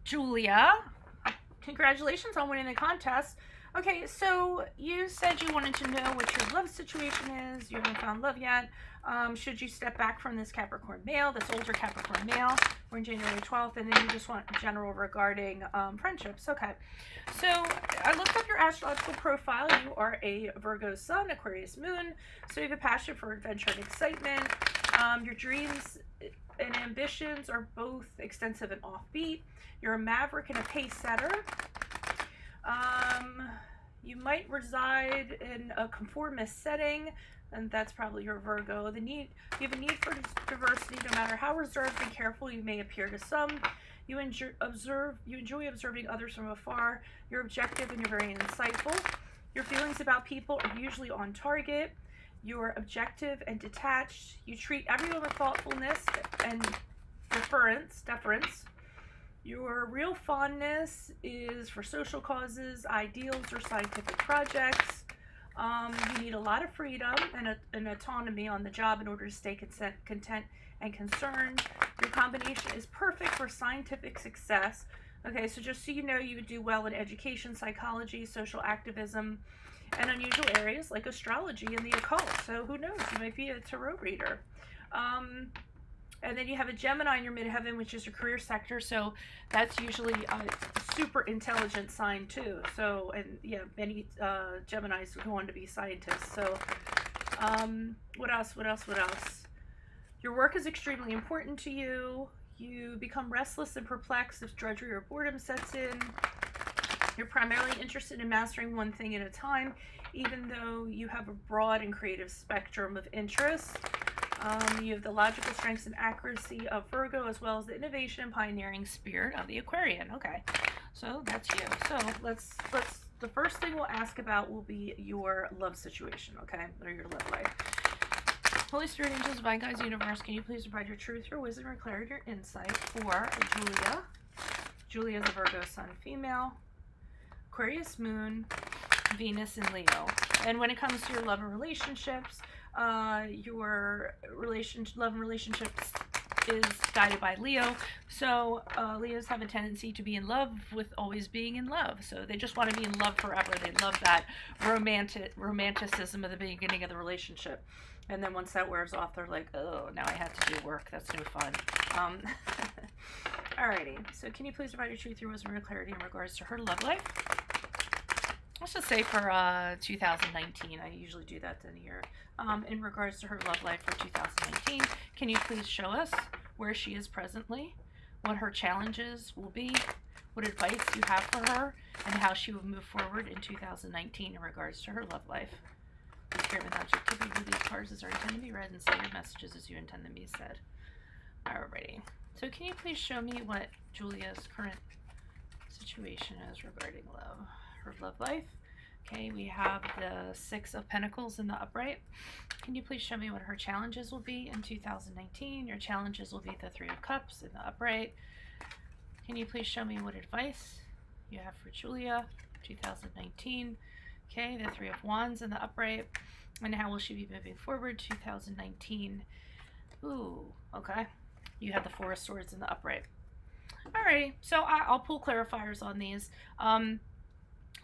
Julia. Congratulations on winning the contest. Okay, so you said you wanted to know what your love situation is. You haven't found love yet. Should you step back from this Capricorn male, this older Capricorn male? We're in January 12th, and then you just want general regarding friendships. Okay, so I looked up your astrological profile. You are a Virgo sun, Aquarius moon, so you have a passion for adventure and excitement. Your dreams and ambitions are both extensive and offbeat. You're a maverick and a pace setter. You might reside in a conformist setting, and that's probably your Virgo. You have a need for diversity, no matter how reserved and careful you may appear to some. You enjoy observing others from afar. You're objective and you're very insightful. Your feelings about people are usually on target. You're objective and detached. You treat everyone with thoughtfulness and deference. Your real fondness is for social causes, ideals, or scientific projects. You need a lot of freedom and autonomy on the job in order to stay content and concerned. Your combination is perfect for scientific success. Okay, so just so you know, you would do well in education, psychology, social activism, and unusual areas like astrology and the occult. So who knows, you might be a tarot reader. And then you have a Gemini in your midheaven, which is your career sector. So that's usually a super intelligent sign too. So, and yeah, many Geminis go on to be scientists. So what else? Your work is extremely important to you. You become restless and perplexed if drudgery or boredom sets in. You're primarily interested in mastering one thing at a time, even though you have a broad and creative spectrum of interests. You have the logical strengths and accuracy of Virgo, as well as the innovation and pioneering spirit of the Aquarian. Okay, so that's you. So let's the first thing we'll ask about will be your love situation, okay, or your love life. Holy Spirit, angels, divine guides, universe, can you please provide your truth, your wisdom, your clarity, your insight for Julia? Julia is a Virgo sun, female, Aquarius moon, Venus in Leo. And when it comes to your love and relationships, your love and relationships is guided by Leo. So Leos have a tendency to be in love with always being in love. So they just want to be in love forever. They love that romanticism at the beginning of the relationship. And then once that wears off, they're like, oh, now I have to do work. That's no fun. Alrighty. So can you please provide your truth, your wisdom, your clarity in regards to her love life? Let's just say for 2019. I usually do that in a year. In regards to her love life for 2019, can you please show us where she is presently, what her challenges will be, what advice you have for her, and how she will move forward in 2019 in regards to her love life? Please carry with objectivity with these cards as are intended to be read, and say your messages as you intend them to be said. Alrighty. So can you please show me what Julia's current situation is regarding love? Her love life. Okay, we have the Six of Pentacles in the upright. Can you please show me what her challenges will be in 2019? Your challenges will be the Three of Cups in the upright. Can you please show me what advice you have for Julia 2019? Okay, the Three of Wands in the upright. And how will she be moving forward 2019? Ooh, okay. You have the Four of Swords in the upright. Alrighty, so I'll pull clarifiers on these.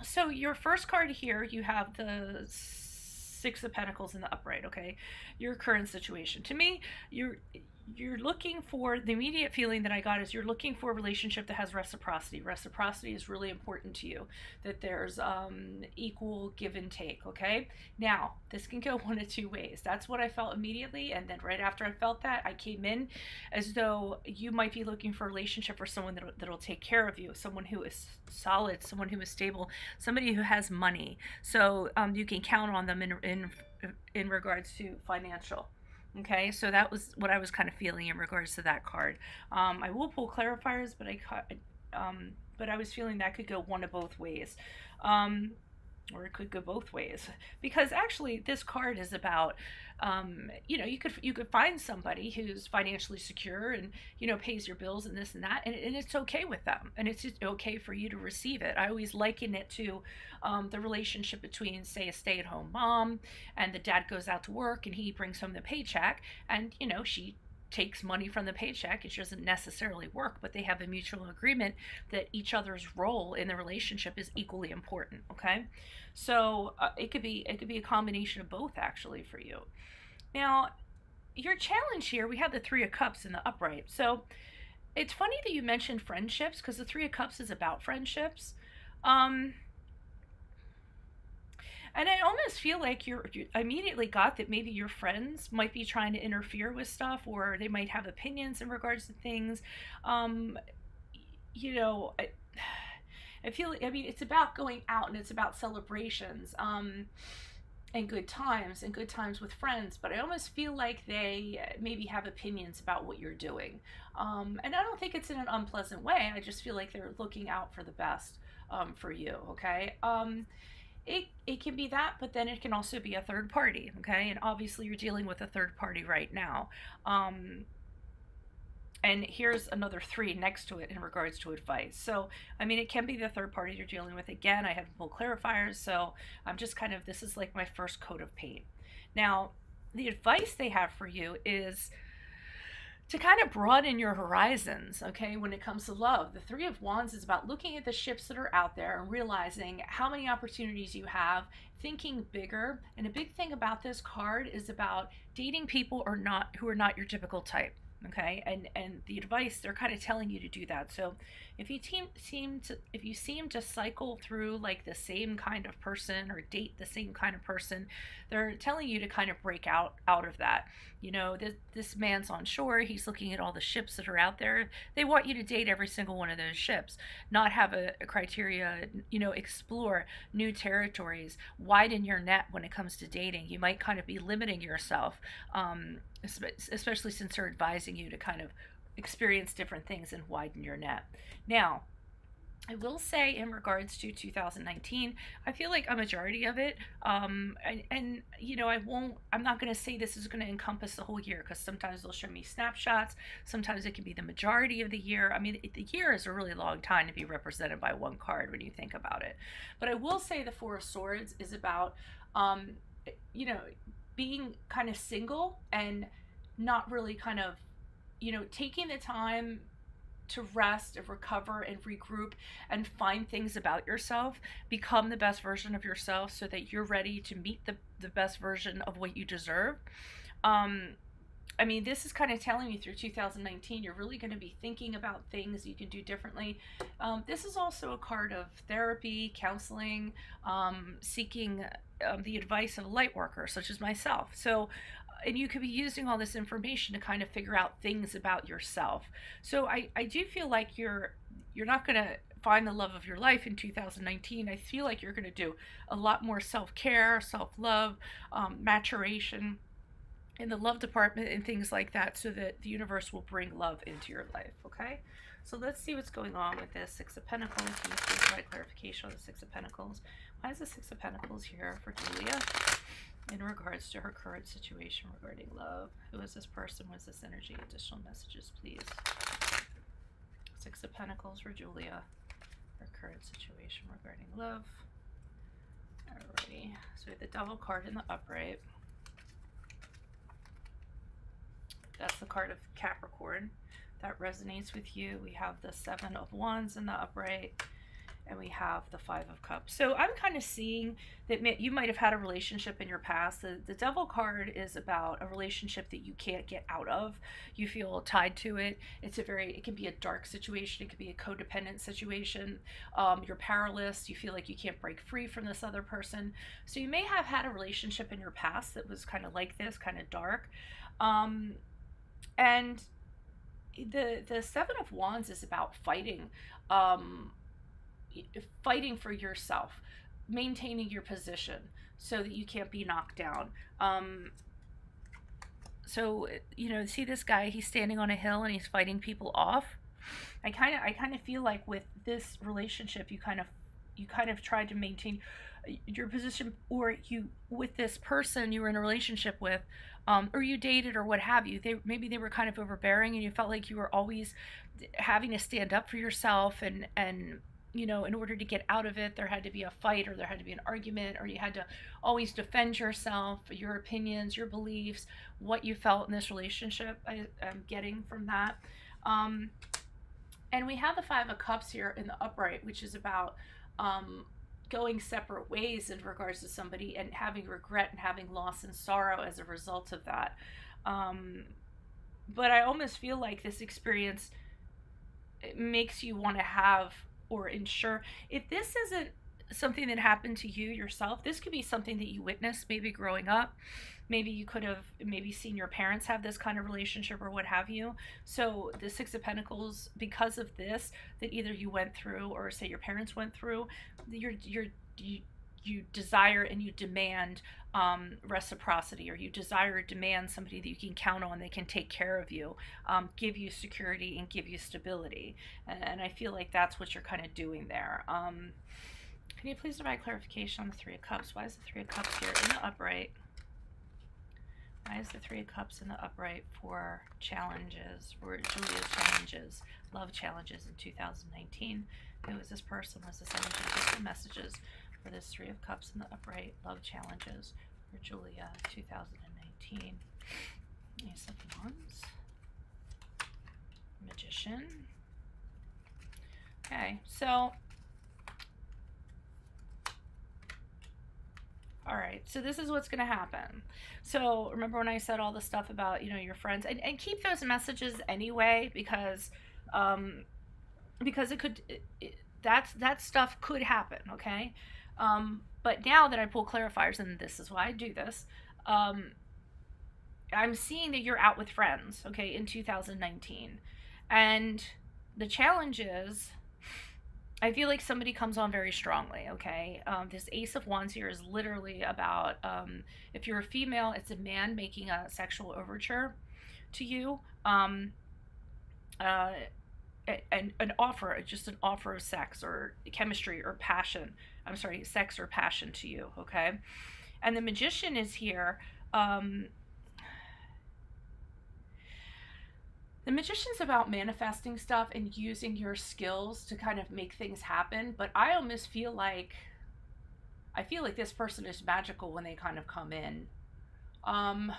So your first card here, you have the Six of Pentacles in the upright, okay? Your current situation. To me, you're looking for, the immediate feeling that I got is you're looking for a relationship that has reciprocity. Reciprocity is really important to you, that there's equal give and take, okay? Now, this can go one of two ways. That's what I felt immediately, and then right after I felt that, I came in as though you might be looking for a relationship for someone that'll take care of you, someone who is solid, someone who is stable, somebody who has money, so you can count on them in regards to financial. Okay, so that was what I was kind of feeling in regards to that card. I will pull clarifiers, but I was feeling that could go one of both ways. Or it could go both ways, because actually this card is about you could find somebody who's financially secure and pays your bills and this and that, and it's okay with them, and it's just okay for you to receive it. I always liken it to the relationship between, say, a stay-at-home mom, and the dad goes out to work and he brings home the paycheck, and she takes money from the paycheck. It doesn't necessarily work, but they have a mutual agreement that each other's role in the relationship is equally important. Okay, so it could be a combination of both actually for you. Now, your challenge here, we have the Three of Cups in the upright. So it's funny that you mentioned friendships because the Three of Cups is about friendships. Um, and I almost feel like you immediately got that maybe your friends might be trying to interfere with stuff, or they might have opinions in regards to things. Um, you know, I feel, I mean, it's about going out and it's about celebrations. And good times with friends, but I almost feel like they maybe have opinions about what you're doing. And I don't think it's in an unpleasant way. I just feel like they're looking out for the best for you, okay? It can be that, but then it can also be a third party, okay? And obviously you're dealing with a third party right now. And here's another three next to it in regards to advice. So, I mean, it can be the third party you're dealing with. Again, I have full clarifiers, so I'm just kind of, this is like my first coat of paint. Now, the advice they have for you is to kind of broaden your horizons, okay, when it comes to love. The Three of Wands is about looking at the ships that are out there and realizing how many opportunities you have, thinking bigger. And a big thing about this card is about dating people or not who are not your typical type. Okay, and the advice, they're kind of telling you to do that. So if you seem to cycle through like the same kind of person or date the same kind of person, they're telling you to kind of break out of that. You know, this man's on shore, he's looking at all the ships that are out there. They want you to date every single one of those ships, not have a criteria. You know, explore new territories, widen your net when it comes to dating. You might kind of be limiting yourself, especially since they're advising you to kind of experience different things and widen your net. Now, I will say in regards to 2019, I feel like a majority of it, and you know, I'm not going to say this is going to encompass the whole year because sometimes they'll show me snapshots. Sometimes it can be the majority of the year. I mean, the year is a really long time to be represented by one card when you think about it. But I will say the Four of Swords is about, you know, being kind of single and not really kind of, you know, taking the time to rest and recover and regroup and find things about yourself, become the best version of yourself so that you're ready to meet the best version of what you deserve. I mean, this is kind of telling me through 2019, you're really going to be thinking about things you can do differently. This is also a card of therapy, counseling, seeking the advice of a light worker, such as myself. So, and you could be using all this information to kind of figure out things about yourself. So I do feel like you're not going to find the love of your life in 2019. I feel like you're going to do a lot more self-care, self-love, maturation in the love department and things like that, so that the universe will bring love into your life. Okay, so let's see what's going on with this Six of Pentacles. Can you please provide clarification on the Six of Pentacles? Why is the Six of Pentacles here for Julia in regards to her current situation regarding love? Who is this person? What's this energy? Additional messages, please. Six of Pentacles for Julia, her current situation regarding love. Alrighty, so we have the Devil card in the upright. That's the card of Capricorn. That resonates with you. We have the Seven of Wands in the upright, and we have the Five of Cups. So I'm kind of seeing that you might have had a relationship in your past. The Devil card is about a relationship that you can't get out of. You feel tied to it. It can be a dark situation. It could be a codependent situation. You're powerless. You feel like you can't break free from this other person. So you may have had a relationship in your past that was kind of like this, kind of dark. And the Seven of Wands is about fighting, fighting for yourself, maintaining your position so that you can't be knocked down. So, you know, see this guy, he's standing on a hill and he's fighting people off. I kind of feel like with this relationship, you kind of tried to maintain your position, or you, with this person you were in a relationship with, or you dated or what have you, maybe they were kind of overbearing and you felt like you were always having to stand up for yourself and in order to get out of it, there had to be a fight, or there had to be an argument, or you had to always defend yourself, your opinions, your beliefs, what you felt in this relationship. I'm getting from that. Um, and we have the Five of Cups here in the upright, which is about going separate ways in regards to somebody and having regret and having loss and sorrow as a result of that. But I almost feel like this experience, it makes you want to have or ensure, if this isn't something that happened to you yourself, this could be something that you witnessed maybe growing up. Maybe you could have maybe seen your parents have this kind of relationship or what have you. So the Six of Pentacles, because of this, that either you went through or say your parents went through, you desire and you demand reciprocity, or you desire or demand somebody that you can count on, that can take care of you, give you security and give you stability. And I feel like that's what you're kind of doing there. Can you please provide clarification on the Three of Cups? Why is the Three of Cups here in the upright? Why is the Three of Cups in the upright for challenges, for Julia's challenges, love challenges in 2019? Who is this person? What's this energy? Just the messages for this Three of Cups in the upright, love challenges for Julia 2019. Ace of Wands. Magician. Okay, so all right, so this is what's going to happen. So remember when I said all the stuff about, your friends, and keep those messages anyway, because it could, that stuff could happen, okay? But now that I pull clarifiers, and this is why I do this, I'm seeing that you're out with friends, okay, in 2019. And the challenge is, I feel like somebody comes on very strongly, okay? This Ace of Wands here is literally about, if you're a female, it's a man making a sexual overture to you. And an offer, just an offer of sex or chemistry or passion. I'm sorry, sex or passion to you, okay? And the Magician is here. The Magician's about manifesting stuff and using your skills to kind of make things happen, but I almost feel like, this person is magical when they kind of come in. And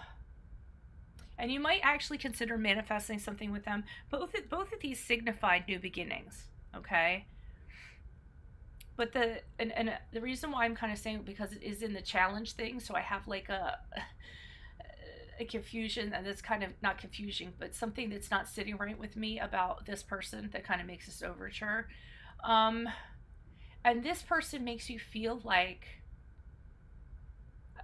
you might actually consider manifesting something with them. Both of these signify new beginnings, okay? But the reason why I'm kind of saying it, because it is in the challenge thing, so I have like a confusion, and it's kind of not confusing, but something that's not sitting right with me about this person that kind of makes this overture. And this person makes you feel like,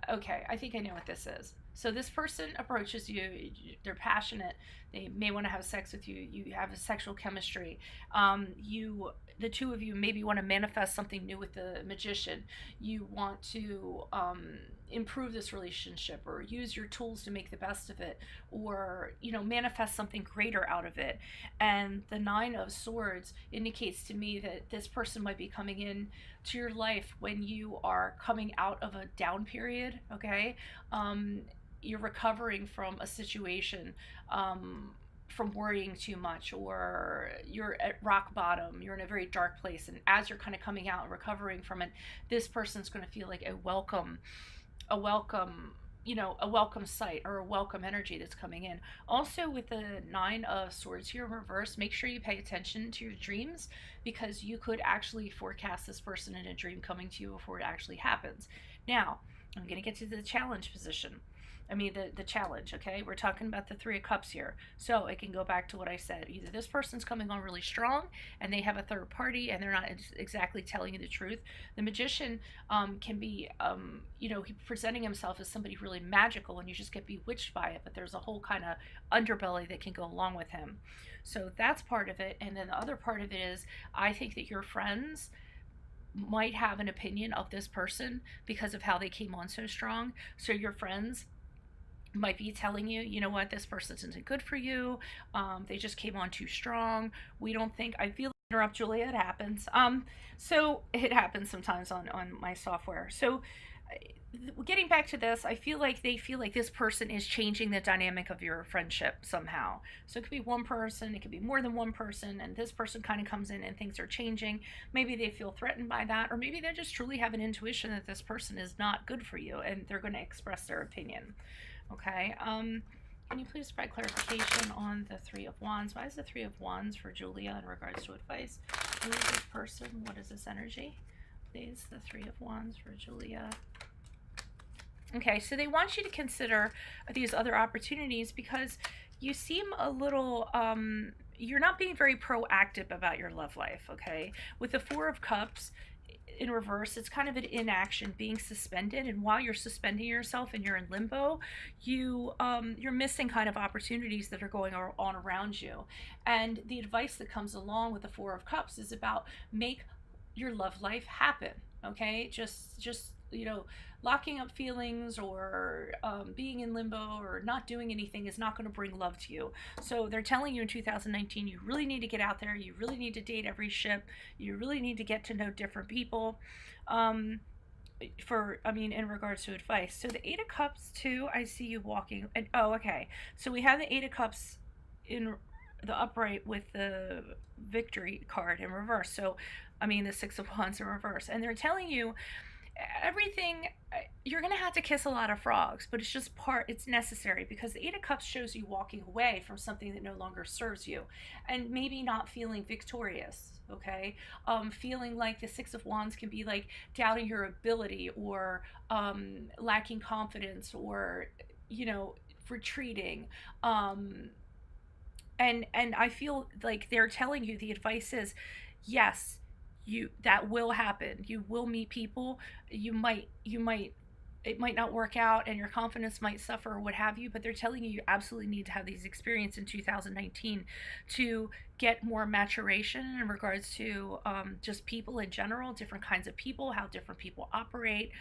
okay, I think I know what this is. So this person approaches you, they're passionate, they may want to have sex with you, you have a sexual chemistry, the two of you maybe want to manifest something new with the Magician, you want to improve this relationship or use your tools to make the best of it, or manifest something greater out of it. And the Nine of Swords indicates to me that this person might be coming in to your life when you are coming out of a down period, okay? You're recovering from a situation, from worrying too much, or you're at rock bottom, you're in a very dark place, and as you're kind of coming out and recovering from it, this person's going to feel like a welcome sight, or a welcome energy that's coming in. Also, with the Nine of Swords here in reverse, make sure you pay attention to your dreams, because you could actually forecast this person in a dream coming to you before it actually happens. Now, I'm going to get to the challenge position. The challenge, okay? We're talking about the Three of Cups here. So it can go back to what I said. Either this person's coming on really strong and they have a third party and they're not exactly telling you the truth. The Magician can be, presenting himself as somebody really magical, and you just get bewitched by it, but there's a whole kind of underbelly that can go along with him. So that's part of it. And then the other part of it is, I think that your friends might have an opinion of this person because of how they came on so strong. So your friends might be telling you, you know what, this person isn't good for you. They just came on too strong. We don't think, I feel, interrupt Julia, it happens. So it happens sometimes on my software. So getting back to this, I feel like they feel like this person is changing the dynamic of your friendship somehow. So it could be one person, it could be more than one person, and this person kind of comes in and things are changing. Maybe they feel threatened by that, or maybe they just truly have an intuition that this person is not good for you and they're going to express their opinion. Okay. Can you please provide clarification on the Three of Wands? Why is the Three of Wands for Julia in regards to advice? Who is this person? What is this energy? Please, the Three of Wands for Julia. Okay, so they want you to consider these other opportunities because you seem a little, you're not being very proactive about your love life, okay? With the Four of Cups in reverse, it's kind of an inaction, being suspended, and while you're suspending yourself and you're in limbo, you're missing kind of opportunities that are going on around you. And the advice that comes along with the Four of Cups is about make your love life happen, okay? Just locking up feelings or being in limbo or not doing anything is not going to bring love to you. So they're telling you in 2019, you really need to get out there. You really need to date every ship. You really need to get to know different people. In regards to advice. So the Eight of Cups too, I see you walking. And oh, okay. So we have the Eight of Cups in the upright with the Victory card in reverse. So, the Six of Wands in reverse. And they're telling you everything, you're gonna have to kiss a lot of frogs, but it's necessary because the Eight of Cups shows you walking away from something that no longer serves you and maybe not feeling victorious, okay? Feeling like the Six of Wands can be like doubting your ability or lacking confidence or retreating. And I feel like they're telling you the advice is yes, that will happen. You will meet people. You might it might not work out and your confidence might suffer or what have you, but they're telling you absolutely need to have these experiences in 2019 to get more maturation in regards to just people in general, different kinds of people, how different people operate,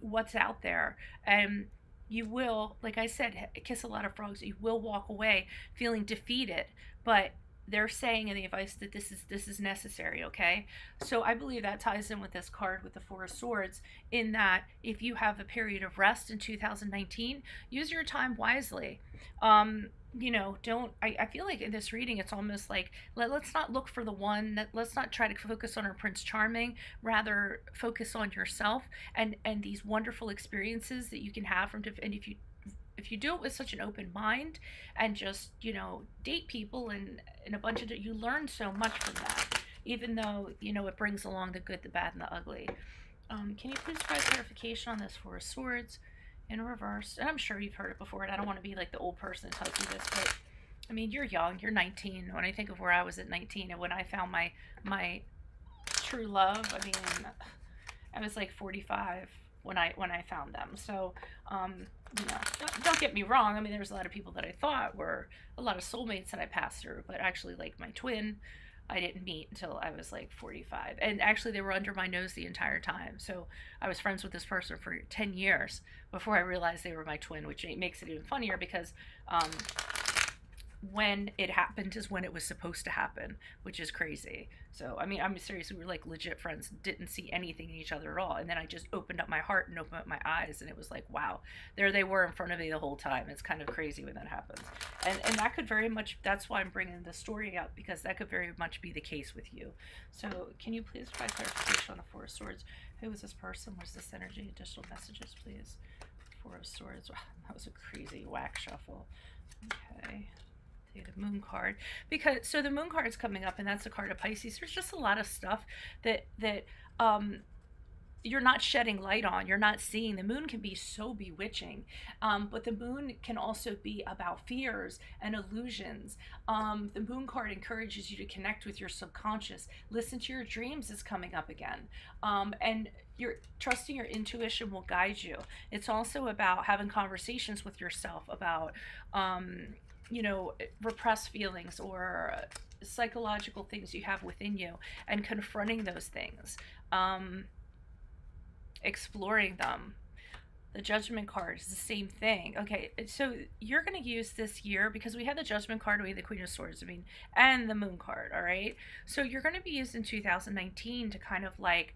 what's out there. And you will, like I said, kiss a lot of frogs. You will walk away feeling defeated, but they're saying in the advice that this is necessary, okay? So I believe that ties in with this card with the Four of Swords, in that if you have a period of rest in 2019, use your time wisely. Don't, I feel like in this reading it's almost like let's not look for the one, let's not try to focus on our Prince Charming, rather focus on yourself and these wonderful experiences that you can have from and if you do it with such an open mind and just date people and a bunch of you learn so much from that, even though it brings along the good, the bad, and the ugly. Can you please provide clarification on this Four of Swords in reverse? And I'm sure you've heard it before, and I don't want to be like the old person that tells you this, but you're young, you're 19. When I think of where I was at 19 and when I found my true love, I was like 45 when I found them. So don't get me wrong, there's a lot of people that I thought were a lot of soulmates that I passed through, but actually, like my twin, I didn't meet until I was like 45, and actually they were under my nose the entire time. So I was friends with this person for 10 years before I realized they were my twin, which makes it even funnier because when it happened is when it was supposed to happen, which is crazy. So I'm serious, we were like legit friends, didn't see anything in each other at all, and then I just opened up my heart and opened up my eyes, and it was like, wow, there they were in front of me the whole time. It's kind of crazy when that happens, and that could very much, that's why I'm bringing the story up, because that could very much be the case with you. So can you please provide clarification on the Four of Swords? Who is this person? What's this energy? Additional messages, please. Four of Swords. Wow, that was a crazy whack shuffle. Okay. The Moon card, because so the Moon card is coming up, and that's the card of Pisces. There's just a lot of stuff that you're not shedding light on, you're not seeing. The moon can be so bewitching, but the moon can also be about fears and illusions. The Moon card encourages you to connect with your subconscious. Listen to your dreams is coming up again, and you're trusting your intuition will guide you. It's also about having conversations with yourself about repressed feelings or psychological things you have within you, and confronting those things, exploring them. The Judgment card is the same thing. Okay, so you're going to use this year, because we have the Judgment card, we have the Queen of Swords, and the Moon card, all right? So you're going to be used in 2019 to kind of like,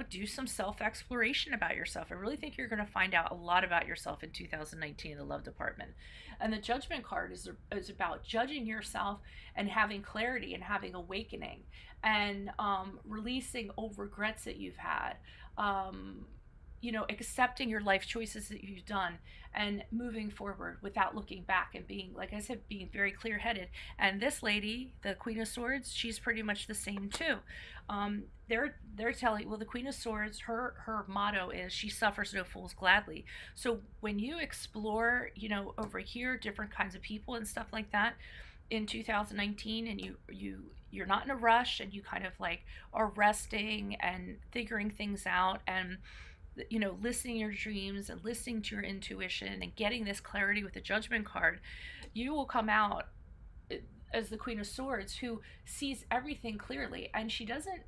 do some self-exploration about yourself. I really think you're going to find out a lot about yourself in 2019 in the love department. And the judgment card is about judging yourself and having clarity and having awakening and releasing old regrets that you've had. Accepting your life choices that you've done and moving forward without looking back and being, like I said, being very clear headed. And this lady, the Queen of Swords, she's pretty much the same too. They're telling, well, the Queen of Swords, her motto is she suffers no fools gladly. So when you explore, over here, different kinds of people and stuff like that in 2019, and you're not in a rush, and you kind of like are resting and figuring things out, and listening to your dreams and listening to your intuition and getting this clarity with the judgment card, you will come out as the Queen of Swords who sees everything clearly. And she doesn't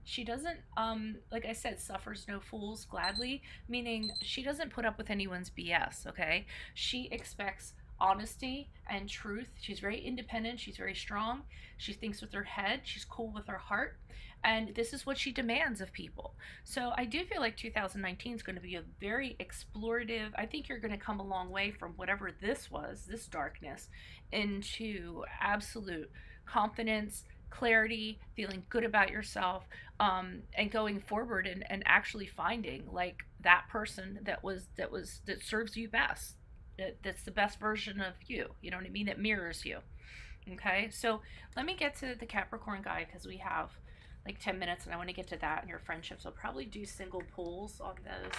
like I said, suffers no fools gladly, meaning she doesn't put up with anyone's BS. Okay, she expects honesty and truth. She's very independent, she's very strong, she thinks with her head, she's cool with her heart, and this is what she demands of people. So I do feel like 2019 is going to be a very explorative. I think you're going to come a long way from whatever this was, this darkness, into absolute confidence, clarity, feeling good about yourself, and going forward and actually finding like that person that serves you best, that's the best version of you, you know what I mean, that mirrors you. Okay, so let me get to the Capricorn guy, because we have like 10 minutes and I want to get to that and your friendships. I'll probably do single pulls on those,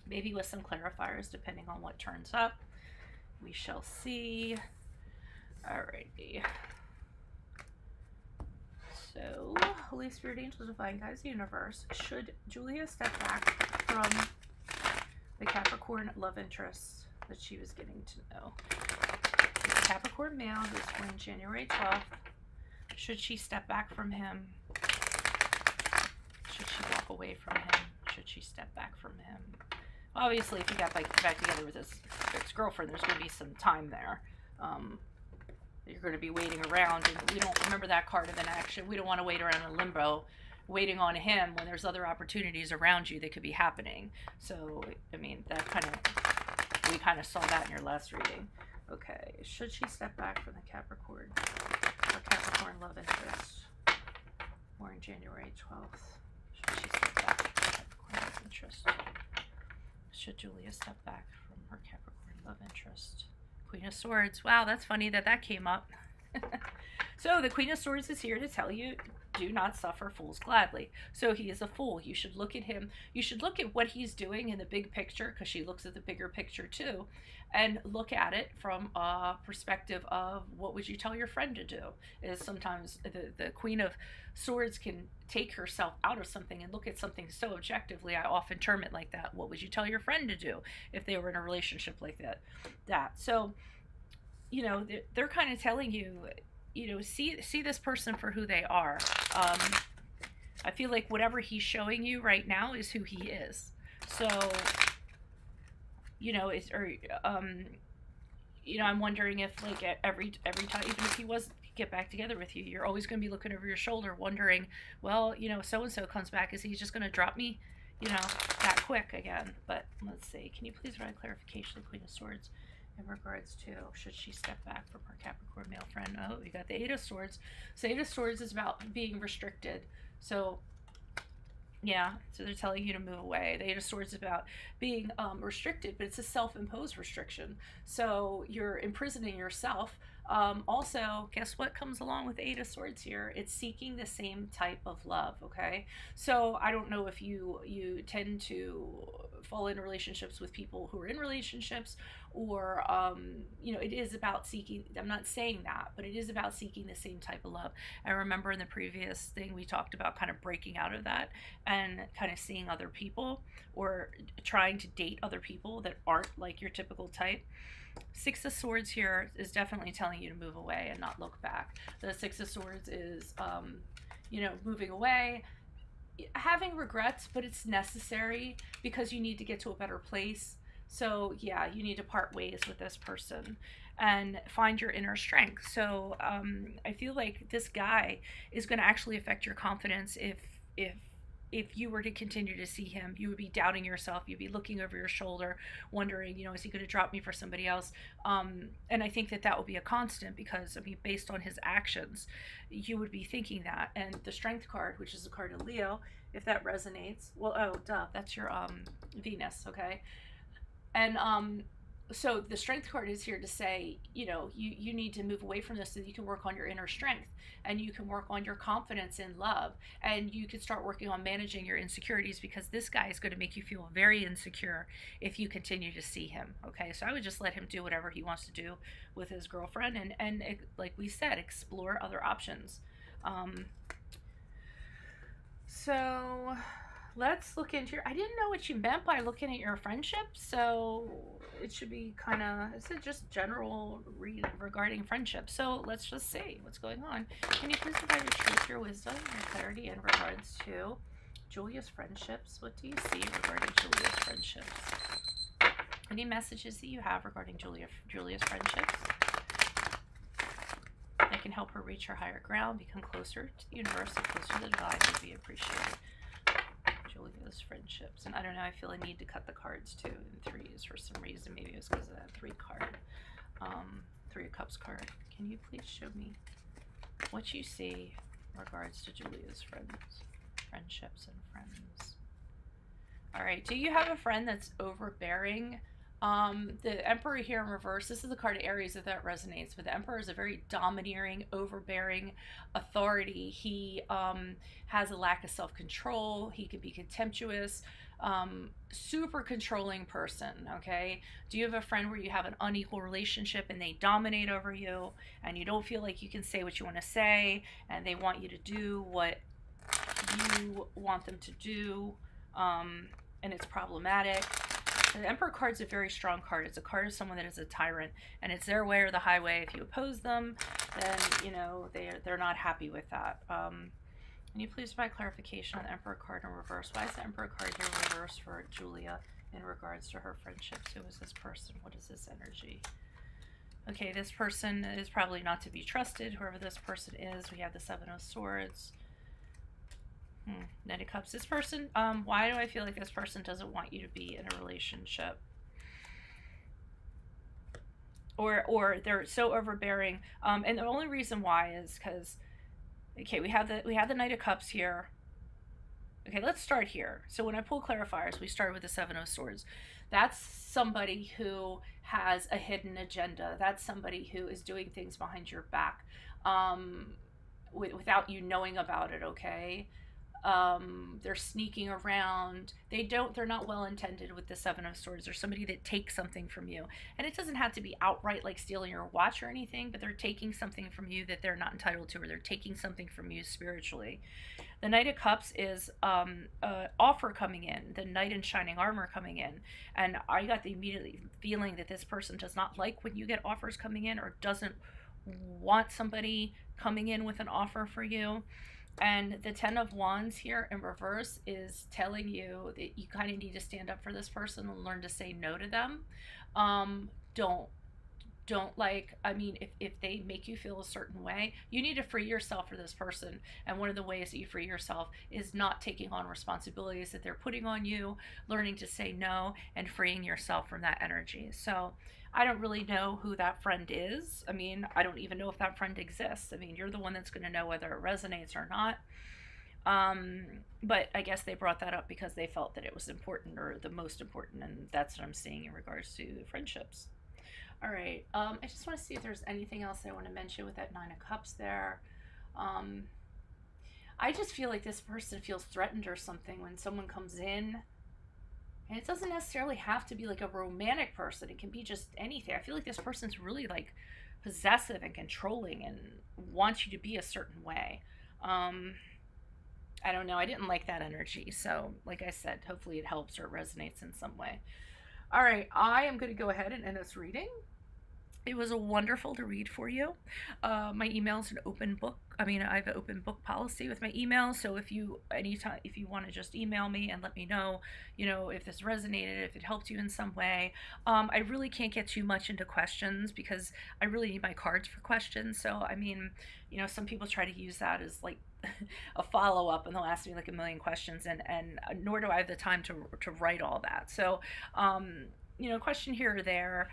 maybe with some clarifiers depending on what turns up. We shall see. Alrighty. So, Holy Spirit, Angels, Divine Guides, Universe, should Giulia step back from the Capricorn love interest that she was getting to know? The Capricorn male who's born January 12th, should she step back from him? Should she walk away from him? Should she step back from him? Obviously, if you got back together with his ex-girlfriend, there's going to be some time there. You're going to be waiting around, and we don't remember that card of inaction. We don't want to wait around in limbo waiting on him when there's other opportunities around you that could be happening. So, I mean, we kind of saw that in your last reading. Okay, should she step back from the Capricorn or Capricorn love interest? Born January 12th. Should she step back from Capricorn love interest? Should Giulia step back from her Capricorn love interest? Queen of Swords. Wow, that's funny that came up. So the Queen of Swords is here to tell you, do not suffer fools gladly. So he is a fool. You should look at him. You should look at what he's doing in the big picture, because she looks at the bigger picture too, and look at it from a perspective of what would you tell your friend to do. Is sometimes the Queen of Swords can take herself out of something and look at something so objectively. I often term it like that. What would you tell your friend to do if they were in a relationship like that? So, they're kind of telling you, see this person for who they are. I feel like whatever he's showing you right now is who he is. So, I'm wondering if like every time, even if he was to get back together with you, you're always going to be looking over your shoulder, wondering, well, so-and-so comes back, is he just going to drop me, that quick again? But let's see. Can you please provide clarification of the Queen of Swords in regards to, should she step back from her Capricorn male friend? Oh, we got the Eight of Swords. So Eight of Swords is about being restricted. So yeah, so they're telling you to move away. The Eight of Swords is about being restricted, but it's a self-imposed restriction. So you're imprisoning yourself. Also, guess what comes along with Eight of Swords here? It's seeking the same type of love, okay? So I don't know if you tend to fall into relationships with people who are in relationships, or it is about seeking, I'm not saying that, but it is about seeking the same type of love. I remember in the previous thing we talked about kind of breaking out of that and kind of seeing other people, or trying to date other people that aren't like your typical type. Six of Swords here is definitely telling you to move away and not look back. The Six of Swords is moving away, having regrets, but it's necessary because you need to get to a better place. So yeah, you need to part ways with this person and find your inner strength. So I feel like this guy is going to actually affect your confidence if if you were to continue to see him, you would be doubting yourself. You'd be looking over your shoulder, wondering, is he going to drop me for somebody else? And I think that that will be a constant because, I mean, based on his actions, you would be thinking that. And the Strength card, which is a card of Leo, if that resonates, well, oh, duh, that's your Venus, okay? And so the Strength card is here to say, you need to move away from this so that you can work on your inner strength, and you can work on your confidence in love, and you can start working on managing your insecurities, because this guy is going to make you feel very insecure if you continue to see him. Okay, so I would just let him do whatever he wants to do with his girlfriend, and like we said, explore other options. So let's look into your, I didn't know what you meant by looking at your friendship, so it should be kind of, it's just general read regarding friendship. So let's just see what's going on. Can you please provide your truth, your wisdom, your clarity in regards to Julia's friendships? What do you see regarding Julia's friendships? Any messages that you have regarding Julia's friendships that can help her reach her higher ground, become closer to the universe and closer to the divine would be appreciated. Julia's friendships. And I don't know, I feel I need to cut the cards too in threes for some reason. Maybe it was because of that 3 card. 3 of Cups card. Can you please show me what you see in regards to Julia's friendships and friends? All right, do you have a friend that's overbearing? The Emperor here in reverse, this is the card of Aries, if that resonates, but the Emperor is a very domineering, overbearing authority. He has a lack of self-control. He can be contemptuous, super controlling person, okay? Do you have a friend where you have an unequal relationship and they dominate over you and you don't feel like you can say what you want to say and they want you to do what you want them to do, and it's problematic? The Emperor card is a very strong card. It's a card of someone that is a tyrant, and it's their way or the highway. If you oppose them, then they're not happy with that. Can you please provide clarification on the Emperor card in reverse? Why is the Emperor card here in reverse for Julia in regards to her friendships? Who is this person? What is this energy? Okay, this person is probably not to be trusted. Whoever this person is, we have the 7 of Swords. Knight of Cups. This person, why do I feel like this person doesn't want you to be in a relationship? Or they're so overbearing. And the only reason why is because, okay, we have the Knight of Cups here. Okay, let's start here. So when I pull clarifiers, we start with the 7 of Swords. That's somebody who has a hidden agenda. That's somebody who is doing things behind your back, without you knowing about it, okay? They're sneaking around. They're not well intended with the 7 of Swords. They're somebody that takes something from you. And it doesn't have to be outright like stealing your watch or anything, but they're taking something from you that they're not entitled to, or they're taking something from you spiritually. The Knight of Cups is an offer coming in, the Knight in Shining Armor coming in. And I got the immediate feeling that this person does not like when you get offers coming in, or doesn't want somebody coming in with an offer for you. And the 10 of Wands here in reverse is telling you that you kind of need to stand up for this person and learn to say no to them. Don't like, I mean, if they make you feel a certain way, you need to free yourself for this person. And one of the ways that you free yourself is not taking on responsibilities that they're putting on you, learning to say no, and freeing yourself from that energy. So I don't really know who that friend is. I mean, I don't even know if that friend exists. I mean, you're the one that's going to know whether it resonates or not. But I guess they brought that up because they felt that it was important, or the most important, and that's what I'm seeing in regards to friendships. All right, I just want to see if there's anything else I want to mention with that 9 of Cups there. I just feel like this person feels threatened or something when someone comes in. And it doesn't necessarily have to be like a romantic person. It can be just anything. I feel like this person's really like possessive and controlling and wants you to be a certain way. I don't know. I didn't like that energy. So like I said, hopefully it helps or it resonates in some way. All right, I am going to go ahead and end this reading. It was a wonderful to read for you. My email's an open book. I mean, I have an open book policy with my email. So if you anytime if you want to just email me and let me know, if this resonated, if it helped you in some way. I really can't get too much into questions because I really need my cards for questions. So I mean, some people try to use that as like a follow up, and they'll ask me like a million questions, and nor do I have the time to write all that. So question here or there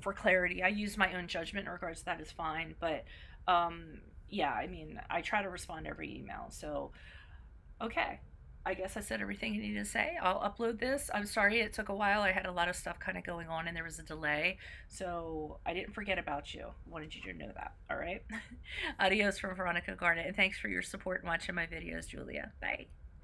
for clarity. I use my own judgment in regards to that is fine, but yeah, I mean, I try to respond to every email. So, okay. I guess I said everything I needed to say. I'll upload this. I'm sorry it took a while. I had a lot of stuff kind of going on and there was a delay. So I didn't forget about you. Wanted you to know that. All right. Adios from Veronica Garnet. And thanks for your support and watching my videos, Julia. Bye.